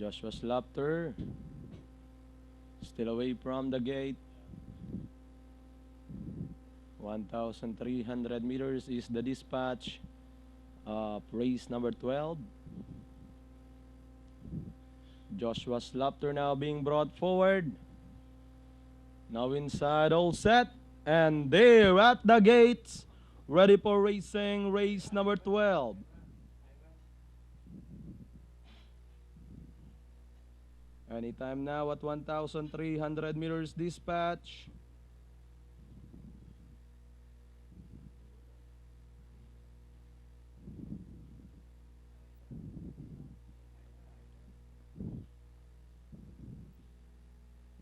Joshua Slapter still away from the gate. 1,300 meters is the dispatch of race number 12. Joshua Slapter now being brought forward. Now inside, all set. And there at the gates, ready for racing race number 12. Anytime now at 1,300 meters dispatch.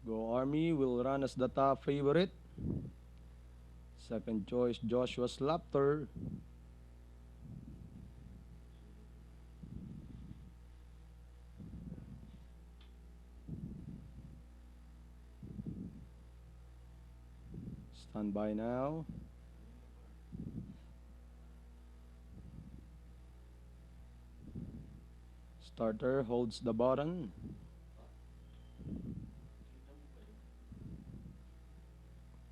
Go Army will run as the top favorite. Second choice, Joshua Slapter. Stand by now. Starter holds the button.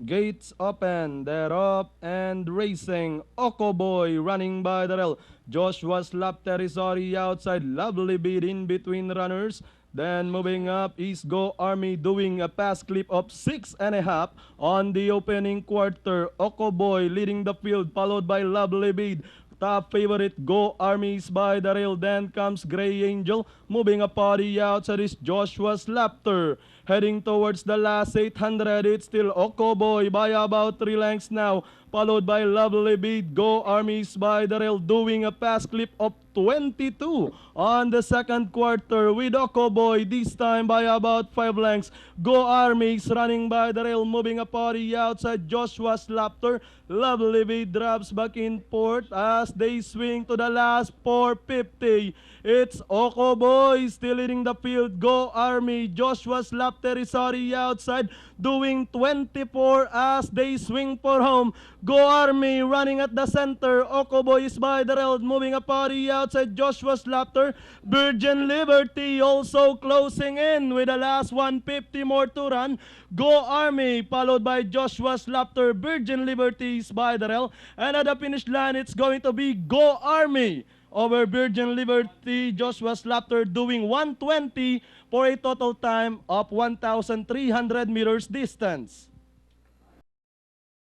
Gates open, they're up and racing. Okoboy running by the rail. Joshua Slapter is already outside. Lovely beat in between runners. Then moving up is Go Army doing a pass clip of 6.5 on the opening quarter. Okoboy leading the field, followed by Lovely Bead. Top favorite, Go Armies by the rail. Then comes Gray Angel. Moving a party outside is Joshua Slapter. Heading towards the last 800, it's still Okoboy by about 3 lengths now. Followed by Lovely Bead. Go Armies by the rail doing a pass clip of 22 on the second quarter with Okoboy this time by about 5 lengths. Go Armies running by the rail, moving a party outside Joshua Slapter. Lovely Bead drops back in fourth as they swing to the last 450. It's Okoboy still leading the field. Go Army. Joshua Slapter is already outside doing 24 as they swing for home. Go Army running at the center. Okoboy is by the rail, moving a party outside Joshua Slapter. Virgin Liberty also closing in with the last 150 more to run. Go Army followed by Joshua Slapter. Virgin Liberty is by the rail. And at the finish line, it's going to be Go Army over Virgin Liberty. Joshua Slapter doing 120 for a total time of 1,300 meters distance.